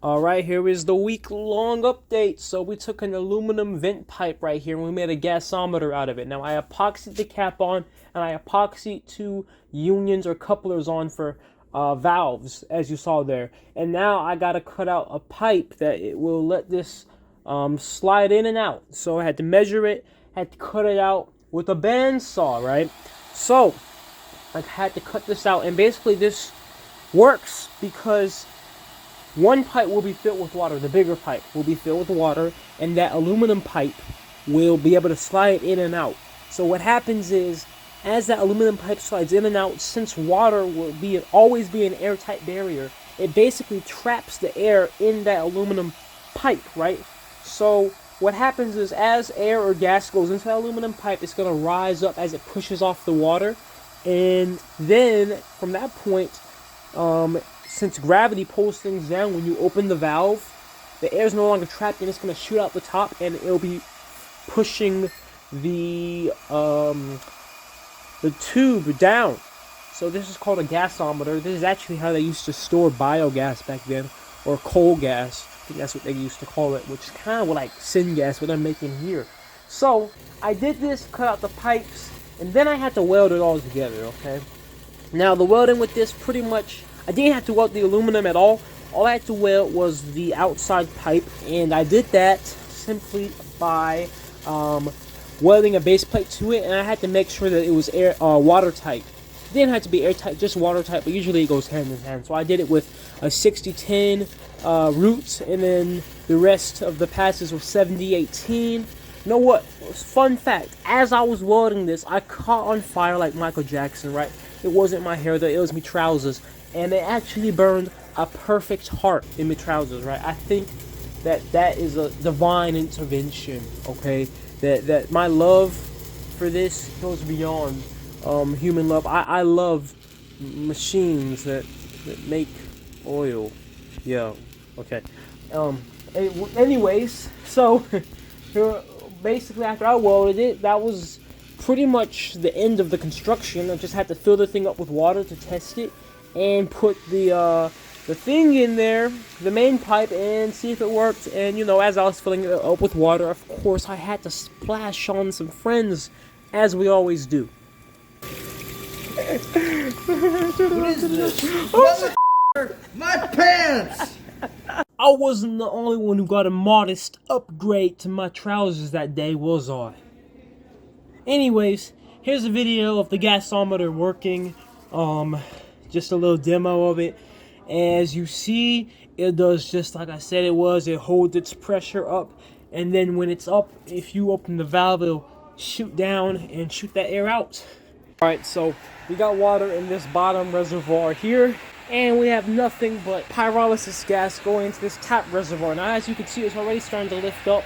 All right, here is the week-long update. So we took an aluminum vent pipe right here and we made a gasometer out of it. Now I epoxied the cap on and I epoxied two unions or couplers on for valves, as you saw there. And now I gotta cut out a pipe that it will let this slide in and out. So I had to measure it, had to cut it out with a bandsaw, right? So I had to cut this out, and basically this works because one pipe will be filled with water, the bigger pipe will be filled with water, and that aluminum pipe will be able to slide in and out. So what happens is, as that aluminum pipe slides in and out, since water will always be an airtight barrier, it basically traps the air in that aluminum pipe, right? So what happens is, as air or gas goes into that aluminum pipe, it's going to rise up as it pushes off the water, and then from that point, since gravity pulls things down, when you open the valve, the air is no longer trapped and it's going to shoot out the top, and it'll be pushing the tube down. So this is called a gasometer. This is actually how they used to store biogas back then, or coal gas. I think that's what they used to call it, which is kind of like syngas, what I'm making here. So I did this, cut out the pipes, and then I had to weld it all together, okay? Now the welding with this, pretty much, I didn't have to weld the aluminum at all. All I had to weld was the outside pipe, and I did that simply by welding a base plate to it, and I had to make sure that it was watertight. It didn't have to be airtight, just watertight, but usually it goes hand in hand. So I did it with a 60-10 root, and then the rest of the passes were 70-18. You know what? Fun fact, as I was welding this, I caught on fire like Michael Jackson, right? It wasn't my hair though, it was my trousers. And it actually burned a perfect heart in my trousers, right? I think that is a divine intervention, okay? That my love for this goes beyond human love. I love machines that make oil. Yeah, okay. Anyways, so basically after I welded it, that was pretty much the end of the construction. I just had to fill the thing up with water to test it, and put the thing in there, the main pipe, and see if it worked. And you know, as I was filling it up with water, of course I had to splash on some friends, as we always do. What is this? Motherfucker! My pants! I wasn't the only one who got a modest upgrade to my trousers that day, was I? Anyways, here's a video of the gasometer working. Just a little demo of it. As you see, it does just like I said it was. It holds its pressure up, and then when it's up, if you open the valve, it'll shoot down and shoot that air out. Alright, so we got water in this bottom reservoir here, and we have nothing but pyrolysis gas going into this top reservoir. Now as you can see, it's already starting to lift up.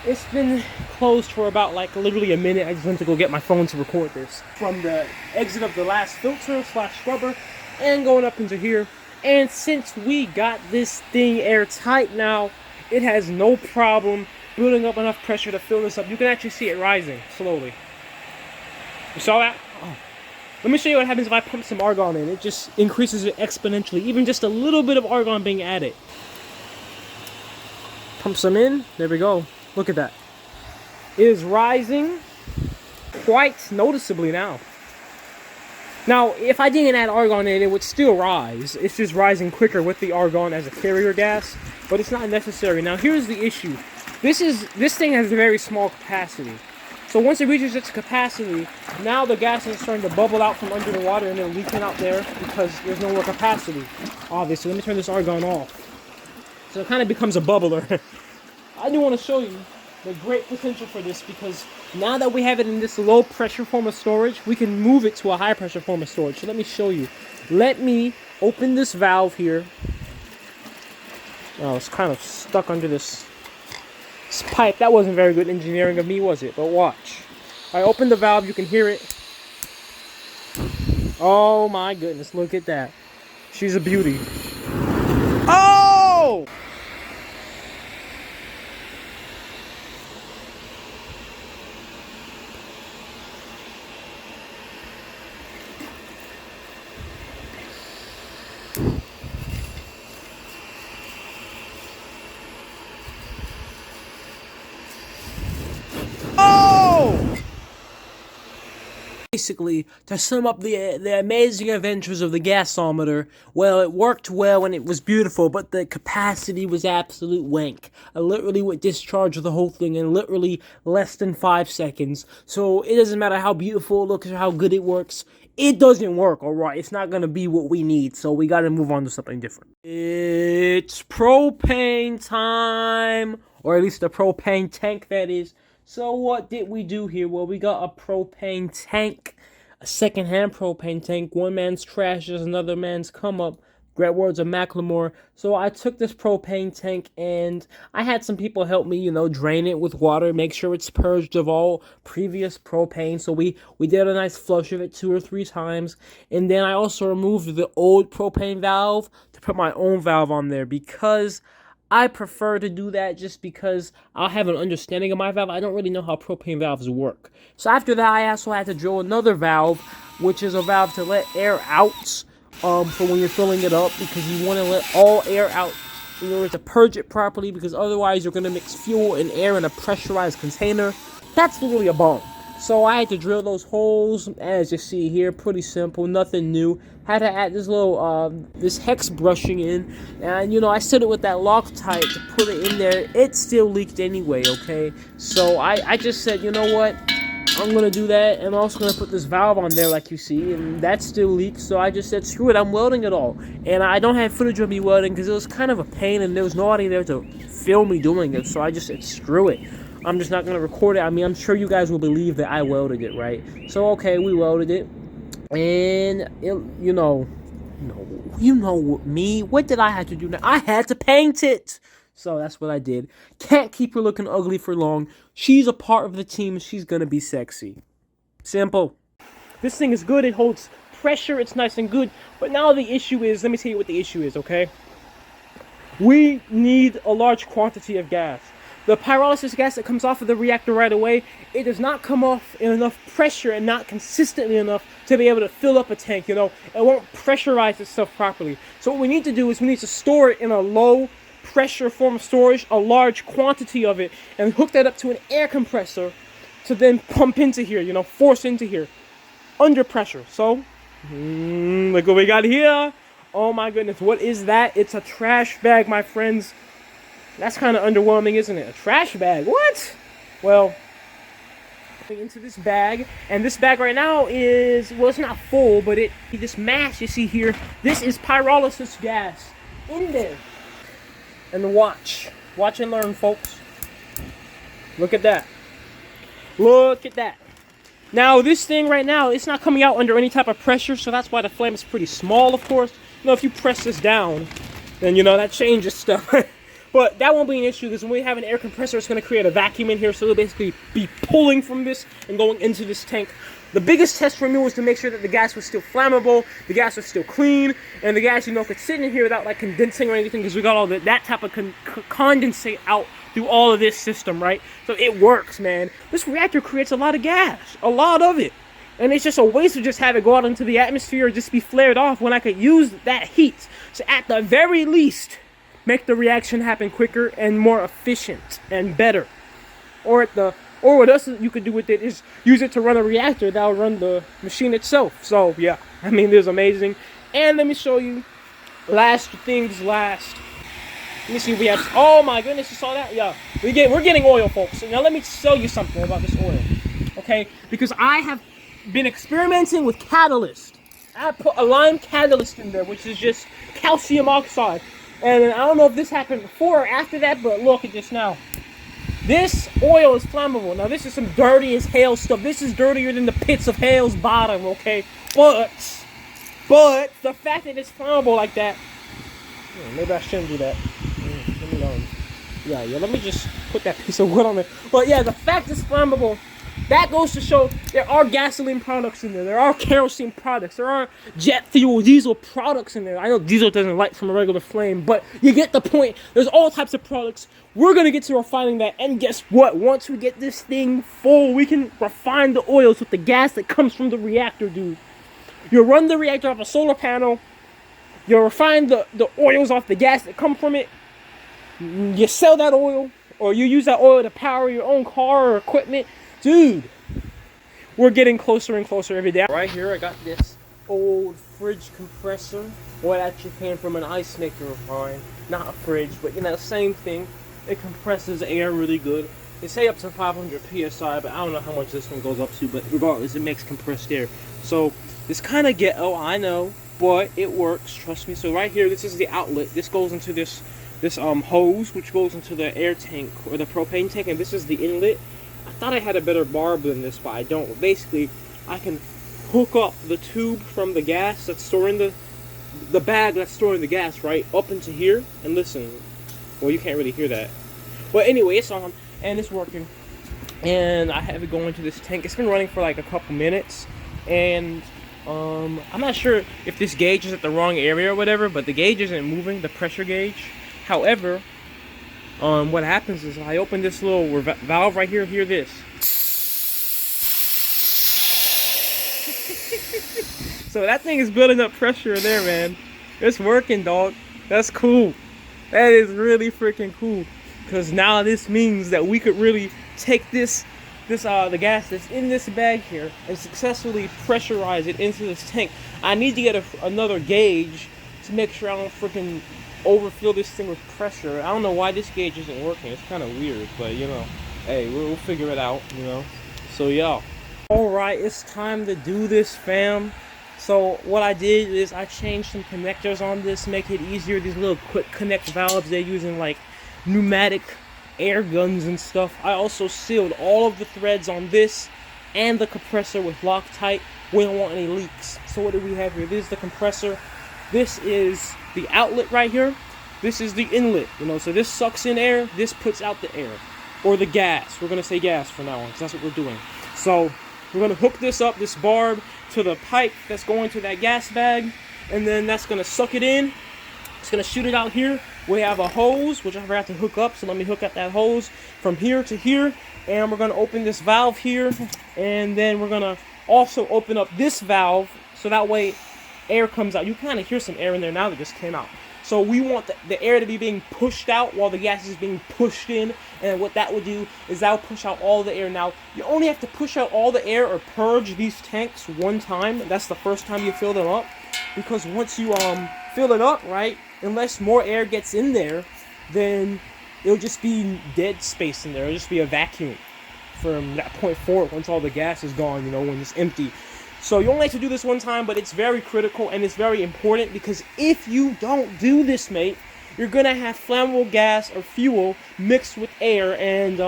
It's been closed for about like literally a minute. I just went to go get my phone to record this. From the exit of the last filter / scrubber and going up into here. And since we got this thing airtight now, it has no problem building up enough pressure to fill this up. You can actually see it rising slowly. You saw that? Oh. Let me show you what happens if I pump some argon in. It just increases it exponentially. Even just a little bit of argon being added. Pump some in. There we go. Look at that. It is rising quite noticeably now. Now, if I didn't add argon in, it would still rise. It's just rising quicker with the argon as a carrier gas, but it's not necessary. Now, here's the issue. This thing has a very small capacity. So once it reaches its capacity, now the gas is starting to bubble out from under the water and then leaking out there because there's no more capacity. Obviously, let me turn this argon off. So it kind of becomes a bubbler. I do want to show you the great potential for this, because now that we have it in this low pressure form of storage, we can move it to a high pressure form of storage. So let me show you. Let me open this valve here. Oh, it's kind of stuck under this pipe. That wasn't very good engineering of me, was it? But watch. I open the valve, you can hear it. Oh my goodness, look at that. She's a beauty. Oh! Basically, to sum up the amazing adventures of the gasometer, well, it worked well and it was beautiful, but the capacity was absolute wank. I literally would discharge the whole thing in literally less than 5 seconds. So it doesn't matter how beautiful it looks or how good it works. It doesn't work, alright? It's not gonna be what we need, so we gotta move on to something different. It's propane time! Or at least a propane tank, that is. So what did we do here? Well, we got a propane tank, a second-hand propane tank. One man's trash is another man's come-up. Great words of Macklemore. So I took this propane tank and I had some people help me, drain it with water, make sure it's purged of all previous propane. So we did a nice flush of it 2 or 3 times. And then I also removed the old propane valve to put my own valve on there because I prefer to do that just because I'll have an understanding of my valve. I don't really know how propane valves work. So after that, I also had to drill another valve, which is a valve to let air out for when you're filling it up, because you want to let all air out in order to purge it properly, because otherwise you're going to mix fuel and air in a pressurized container. That's literally a bomb. So I had to drill those holes, as you see here. Pretty simple, nothing new. Had to add this little, this hex brushing in. And, I set it with that Loctite to put it in there. It still leaked anyway, okay? So I just said, you know what? I'm going to do that. And I'm also going to put this valve on there like you see. And that still leaks. So I just said, screw it, I'm welding it all. And I don't have footage of me welding because it was kind of a pain. And there was nobody there to film me doing it. So I just said, screw it. I'm just not going to record it. I mean, I'm sure you guys will believe that I welded it, right? So, okay, we welded it. And, me, what did I have to do now? I had to paint it. So, that's what I did. Can't keep her looking ugly for long. She's a part of the team. She's going to be sexy. Simple. This thing is good. It holds pressure. It's nice and good. But now the issue is, let me tell you what the issue is, okay? We need a large quantity of gas. The pyrolysis gas that comes off of the reactor right away, it does not come off in enough pressure and not consistently enough to be able to fill up a tank, It won't pressurize itself properly. So what we need to do is we need to store it in a low pressure form of storage, a large quantity of it, and hook that up to an air compressor to then pump into here, force into here, under pressure. So, look what we got here. Oh my goodness, what is that? It's a trash bag, my friends. That's kind of underwhelming, isn't it? A trash bag. What? Well, into this bag, and this bag right now is, well, it's not full, but this mass you see here, this is pyrolysis gas in there. And watch and learn, folks. Look at that. Look at that. Now, this thing right now, it's not coming out under any type of pressure, so that's why the flame is pretty small, of course. If you press this down, then, that changes stuff. But that won't be an issue, because when we have an air compressor, it's going to create a vacuum in here, so it'll basically be pulling from this and going into this tank. The biggest test for me was to make sure that the gas was still flammable, the gas was still clean, and the gas, could sit in here without, condensing or anything, because we got all that type of condensate out through all of this system, right? So it works, man. This reactor creates a lot of gas, a lot of it. And it's just a waste to just have it go out into the atmosphere or just be flared off when I could use that heat. So at the very least, make the reaction happen quicker and more efficient and better. Or what else you could do with it is use it to run a reactor that'll run the machine itself. So yeah, this is amazing. And let me show you, last things last. Let me see, we have, oh my goodness, you saw that? Yeah, we're getting oil, folks. So now let me tell you something about this oil, okay? Because I have been experimenting with catalyst. I put a lime catalyst in there, which is just calcium oxide. And I don't know if this happened before or after that, but look at this now. This oil is flammable. Now, this is some dirty as hell stuff. This is dirtier than the pits of hell's bottom, okay? But the fact that it's flammable like that, maybe I shouldn't do that. Let me just put that piece of wood on there. But yeah, the fact it's flammable, that goes to show there are gasoline products in there. There are kerosene products. There are jet fuel, diesel products in there. I know diesel doesn't light from a regular flame, but you get the point. There's all types of products. We're going to get to refining that. And guess what? Once we get this thing full, we can refine the oils with the gas that comes from the reactor, dude. You run the reactor off a solar panel. You refine the oils off the gas that come from it. You sell that oil, or you use that oil to power your own car or equipment. Dude, we're getting closer and closer every day. Right here, I got this old fridge compressor. Well, it actually came from an ice maker of mine. Not a fridge, but you know, same thing. It compresses air really good. They say up to 500 psi, but I don't know how much this one goes up to, but regardless, it makes compressed air. So this kind of ghetto, I know, but it works, trust me. So right here, this is the outlet. This goes into this hose, which goes into the air tank or the propane tank, and this is the inlet. I thought I had a better barb than this, but I don't. But basically, I can hook up the tube from the gas that's storing the bag that's storing the gas, right, up into here. And listen, well, you can't really hear that. But anyway, it's on and it's working. And I have it going to this tank. It's been running for like a couple minutes, and I'm not sure if this gauge is at the wrong area or whatever, but the gauge isn't moving, the pressure gauge. However, what happens is I open this little valve right here. Hear this. So that thing is building up pressure there, man. It's working, dog. That's cool. That is really freaking cool. Because now this means that we could really take the gas that's in this bag here and successfully pressurize it into this tank. I need to get another gauge to make sure I don't freaking overfill this thing with pressure. I don't know why this gauge isn't working. It's kind of weird, but you know, hey, we'll figure it out, you know. So yeah. Alright, it's time to do this, fam. So what I did is I changed some connectors on this, make it easier. These little quick connect valves, they're using like pneumatic air guns and stuff. I also sealed all of the threads on this and the compressor with Loctite. We don't want any leaks. So what do we have here? This is the compressor. This is the outlet right here. This is the inlet, you know, so this sucks in air, this puts out the air. Or the gas. We're gonna say gas from now on, because that's what we're doing. So we're gonna hook this up, this barb, to the pipe that's going to that gas bag, and then that's gonna suck it in. It's gonna shoot it out here. We have a hose, which I forgot to hook up, so let me hook up that hose from here to here, and we're gonna open this valve here, and then we're gonna also open up this valve, so that way air comes out. You kind of hear some air in there now that just came out. So we want the air to be being pushed out while the gas is being pushed in, and what that would do is that will push out all the air. Now, you only have to push out all the air or purge these tanks one time. That's the first time you fill them up, because once you fill it up, right, unless more air gets in there, then it'll just be dead space in there. It'll just be a vacuum from that point forward once all the gas is gone, you know, when it's empty. So you only have to do this one time, but it's very critical and it's very important, because if you don't do this, mate, you're gonna have flammable gas or fuel mixed with air, and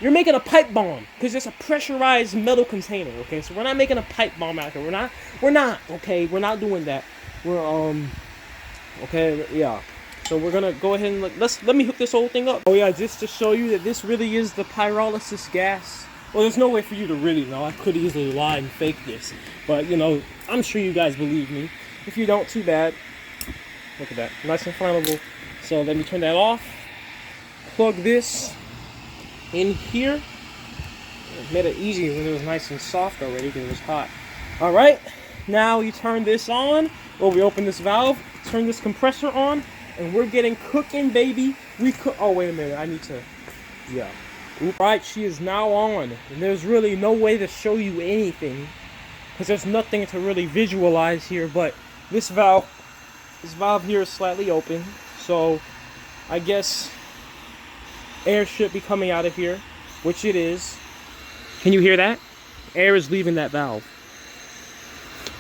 you're making a pipe bomb, because it's a pressurized metal container. Okay, so we're not making a pipe bomb out here. We're not. Okay, we're not doing that. We're okay, yeah. So we're gonna go ahead and let me hook this whole thing up. Oh yeah, just to show you that this really is the pyrolysis gas. Well, there's no way for you to really know. I could easily lie and fake this, but you know, I'm sure you guys believe me. If you don't, too bad. Look at that, nice and flammable. So let me turn that off. Plug this in here. It made it easy when it was nice and soft already because it was hot. All right, now you turn this on. Well, we open this valve, turn this compressor on, and we're getting cooking, baby. Oh, wait a minute. I need to. Yeah. Right, she is now on, and there's really no way to show you anything because there's nothing to really visualize here, but this valve here is slightly open, so I guess air should be coming out of here, which it is. Can you hear that? Air is leaving that valve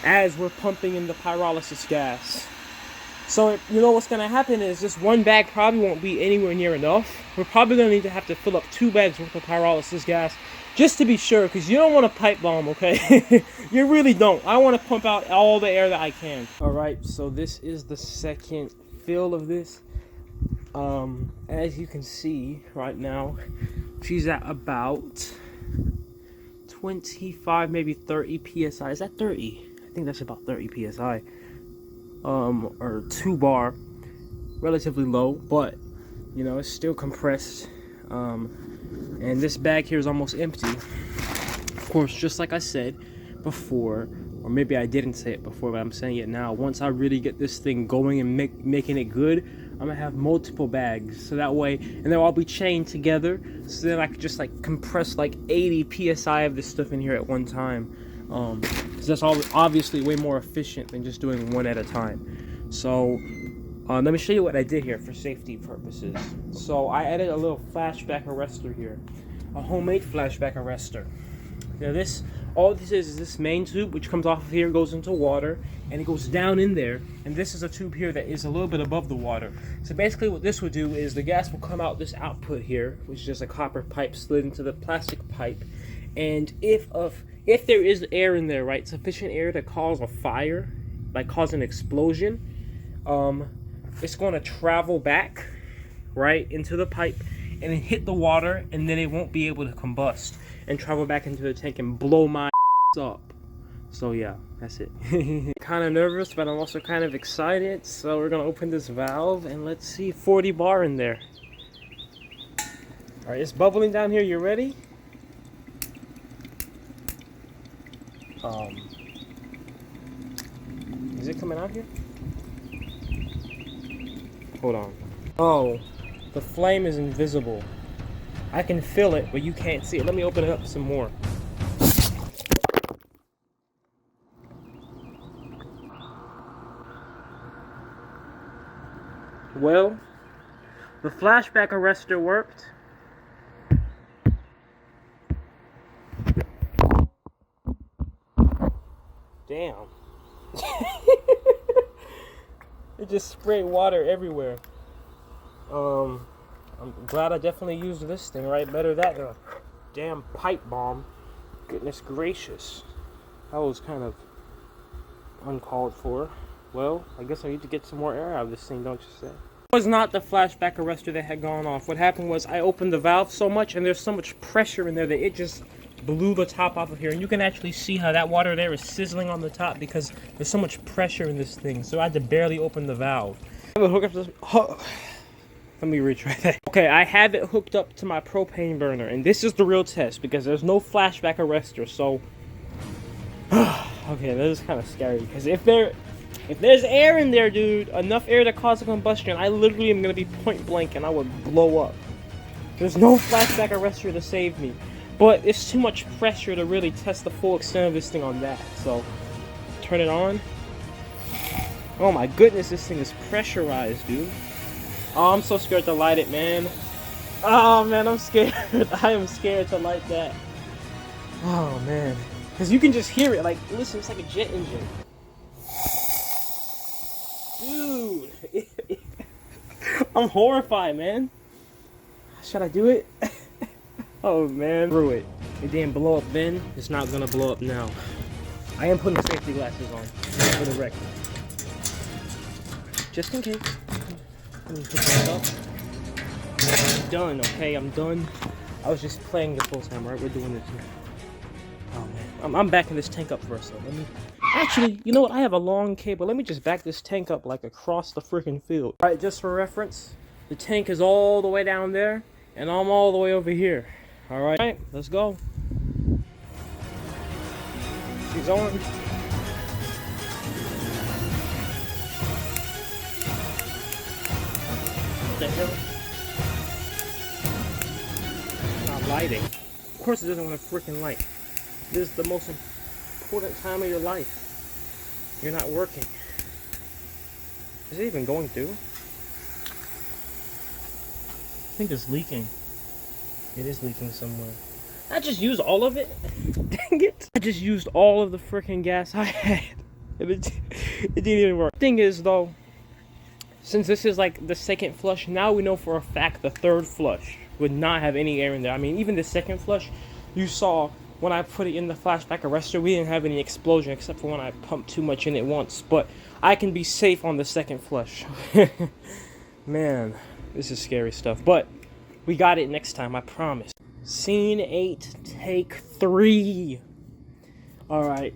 as we're pumping in the pyrolysis gas. So, you know what's going to happen is this one bag probably won't be anywhere near enough. We're probably going to need to have to fill up 2 bags worth of pyrolysis gas just to be sure, because you don't want a pipe bomb, okay? You really don't. I want to pump out all the air that I can. Alright, so this is the second fill of this. As you can see right now, she's at about 25, maybe 30 psi. Is that 30? I think that's about 30 psi. Or 2 bar, relatively low, but you know, it's still compressed. And this bag here is almost empty. Of course, just like I said before, or maybe I didn't say it before, but I'm saying it now. Once I really get this thing going and making it good, I'm gonna have multiple bags, so that way, and they'll all be chained together, so then I could just like compress like 80 psi of this stuff in here at one time. Because that's all obviously way more efficient than just doing one at a time. So let me show you what I did here for safety purposes. So I added a little flashback arrestor here, a homemade flashback arrestor. Now all this is this main tube, which comes off of here, goes into water, and it goes down in there. And this is a tube here that is a little bit above the water. So basically what this would do is the gas will come out this output here, which is just a copper pipe slid into the plastic pipe. And if there is air in there, right, sufficient air to cause a fire, like cause an explosion, it's going to travel back, right, into the pipe and then hit the water, and then it won't be able to combust and travel back into the tank and blow my up. So yeah, that's it. Kind of nervous, but I'm also kind of excited. So we're gonna open this valve and let's see, 40 bar in there. All right, it's bubbling down here. You ready? Is it coming out here? Hold on. Oh, the flame is invisible. I can feel it, but you can't see it. Let me open it up some more. Well, the flashback arrestor worked. Damn. It just sprayed water everywhere. I'm glad I definitely used this thing, right? Better that than a damn pipe bomb. Goodness gracious. That was kind of uncalled for. Well, I guess I need to get some more air out of this thing, don't you say? It was not the flashback arrestor that had gone off. What happened was I opened the valve so much and there's so much pressure in there that it just blew the top off of here. And you can actually see how that water there is sizzling on the top because there's so much pressure in this thing. So I had to barely open the valve. Let me retry that. Okay, I have it hooked up to my propane burner, and this is the real test because there's no flashback arrestor. So, okay, this is kind of scary because if there's air in there, dude, enough air to cause a combustion, I literally am gonna be point blank and I would blow up. There's no flashback arrestor to save me, but it's too much pressure to really test the full extent of this thing on that. So, turn it on. Oh my goodness, this thing is pressurized, dude. Oh, I'm so scared to light it, man. Oh, man, I'm scared. I am scared to light that. Oh, man. Because you can just hear it. Like, listen, it's like a jet engine. Dude. I'm horrified, man. Should I do it? Oh, man. Through it. It didn't blow up then. It's not going to blow up now. I am putting safety glasses on for the record. Just in case. Let me put this up. I'm done, okay? I'm done. I was just playing this whole time, right? We're doing this now. Oh, man. I'm backing this tank up for a second. Let me... Actually, you know what? I have a long cable. Let me just back this tank up like across the freaking field. All right, just for reference, the tank is all the way down there, and I'm all the way over here. All right, let's go. She's on. What the hell? It's not lighting. Of course it doesn't want to freaking light. This is the most important time of your life. You're not working. Is it even going through? I think it's leaking. It is leaking somewhere. I just used all of it. Dang it. I just used all of the freaking gas I had. It didn't even work. Thing is though, since this is like the second flush, now we know for a fact the third flush would not have any air in there. I mean, even the second flush, you saw when I put it in the flashback arrestor, we didn't have any explosion except for when I pumped too much in it once. But I can be safe on the second flush. Man, this is scary stuff. But we got it next time, I promise. Scene 8, take 3. Alright.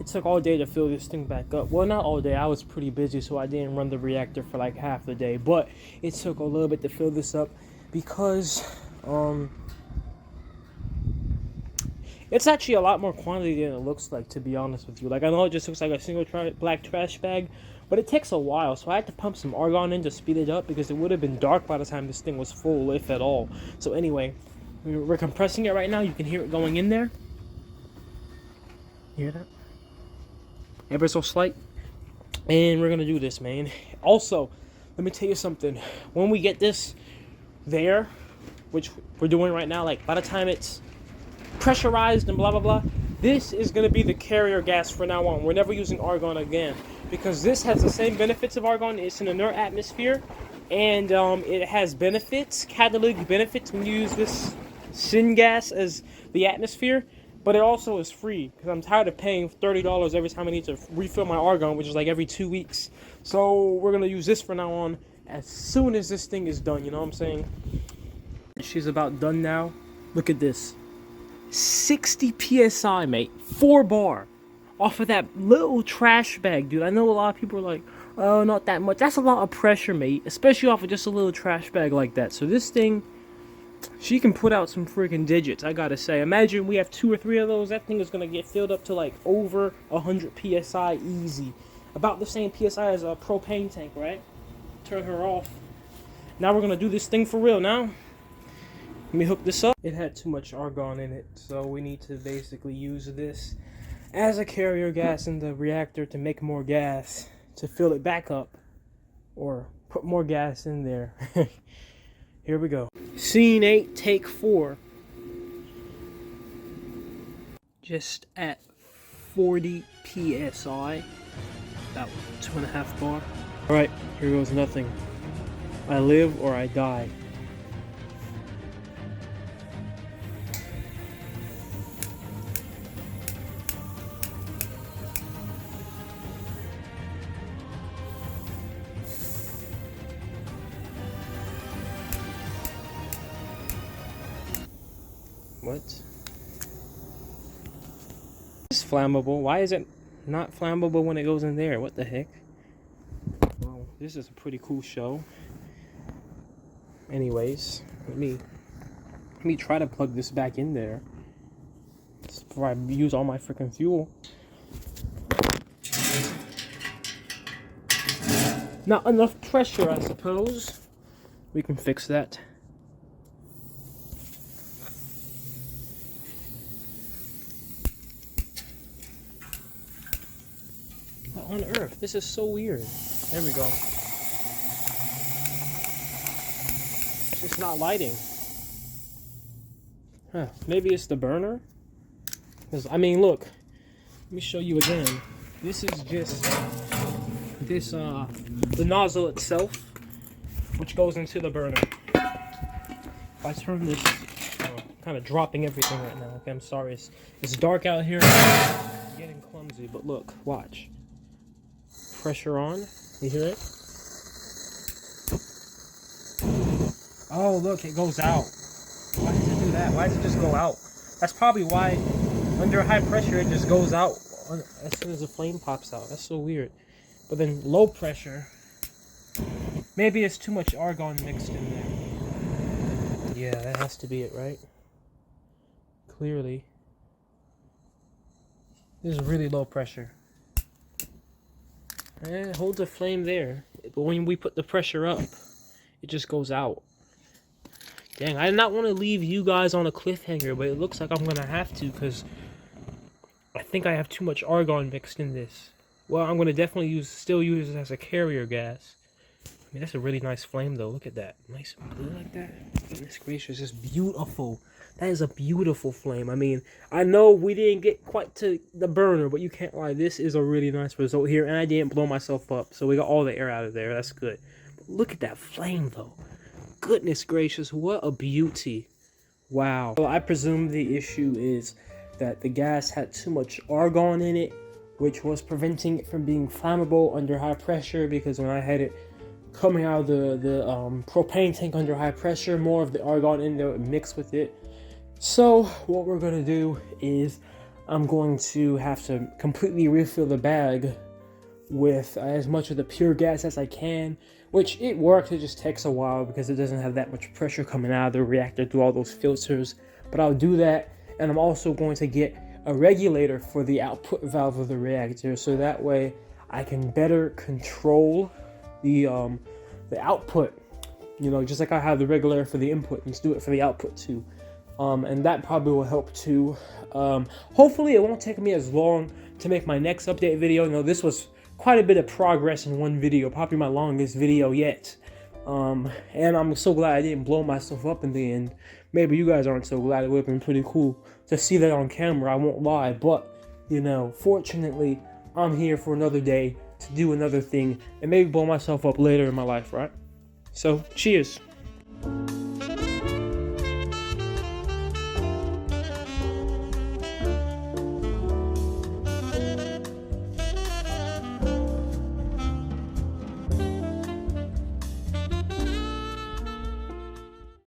It took all day to fill this thing back up. Well, not all day. I was pretty busy, so I didn't run the reactor for like half the day. But it took a little bit to fill this up because, it's actually a lot more quantity than it looks like, to be honest with you. Like, I know it just looks like a single black trash bag, But it takes a while, so I had to pump some argon in to speed it up because it would have been dark by the time this thing was full, if at all. So anyway, we're compressing it right now. You can hear it going in there. Hear that? Ever so slight. And we're gonna do this, man. Also, let me tell you something. When we get this there, which we're doing right now, like by the time it's pressurized and blah blah blah, this is gonna be the carrier gas for now on. We're never using argon again because this has the same benefits of argon. It's an inert atmosphere, and it has benefits, catalytic benefits when you use this syngas as the atmosphere. But it also is free because I'm tired of paying $30 every time I need to refill my argon, which is like every 2 weeks. So we're gonna use this from now on as soon as this thing is done. You know what I'm saying? She's about done now. Look at this. 60 psi, mate. 4 bar. Off of that little trash bag, dude. I know a lot of people are like, oh, not that much. That's a lot of pressure, mate. Especially off of just a little trash bag like that. So this thing, she can put out some freaking digits, I gotta say. Imagine we have 2 or 3 of those. That thing is gonna get filled up to like over 100 psi easy. About the same psi as a propane tank, right? Turn her off. Now we're gonna do this thing for real now. Let me hook this up. It had too much argon in it, so we need to basically use this as a carrier gas in the reactor to make more gas, to fill it back up, or put more gas in there. Here we go. Scene 8, take 4. Just at 40 psi, about 2.5 bar. Alright, here goes nothing. I live or I die. What? It's flammable. Why is it not flammable when it goes in there? What the heck? Well, this is a pretty cool show. Anyways, let me try to plug this back in there before I use all my freaking fuel. Not enough pressure, I suppose. We can fix that. What on earth? This is so weird. There we go. It's just not lighting. Huh. Maybe it's the burner? Because, I mean, look. Let me show you again. This is just this, the nozzle itself, which goes into the burner. If I turn this, kind of dropping everything right now. Okay, I'm sorry. It's dark out here. I'm getting clumsy, but look, watch. Pressure on. You hear it? Oh, look, it goes out. Why does it do that? Why does it just go out? That's probably why under high pressure it just goes out as soon as the flame pops out. That's so weird. But then low pressure, maybe it's too much argon mixed in there. Yeah, that has to be it, right? Clearly. This is really low pressure. It holds a flame there, but when we put the pressure up, it just goes out. Dang, I did not want to leave you guys on a cliffhanger, but it looks like I'm going to have to because I think I have too much argon mixed in this. Well, I'm going to definitely still use it as a carrier gas. I mean, that's a really nice flame, though. Look at that. Nice and blue like that. Goodness gracious, it's beautiful. That is a beautiful flame. I mean, I know we didn't get quite to the burner, but you can't lie. This is a really nice result here, and I didn't blow myself up, so we got all the air out of there. That's good. But look at that flame, though. Goodness gracious, what a beauty. Wow. Well, I presume the issue is that the gas had too much argon in it, which was preventing it from being flammable under high pressure, because when I had it coming out of the propane tank under high pressure, more of the argon in there would mix with it. So what we're going to do is I'm going to have to completely refill the bag with as much of the pure gas as I can, which it works. It just takes a while because it doesn't have that much pressure coming out of the reactor through all those filters. But I'll do that, and I'm also going to get a regulator for the output valve of the reactor, so that way I can better control the output. You know, just like I have the regulator for the input, let's do it for the output too. And that probably will help too. Hopefully it won't take me as long to make my next update video. You know, this was quite a bit of progress in one video, probably my longest video yet. And I'm so glad I didn't blow myself up in the end. Maybe you guys aren't so glad. It would have been pretty cool to see that on camera, I won't lie. But, you know, fortunately, I'm here for another day to do another thing and maybe blow myself up later in my life, right? So, cheers.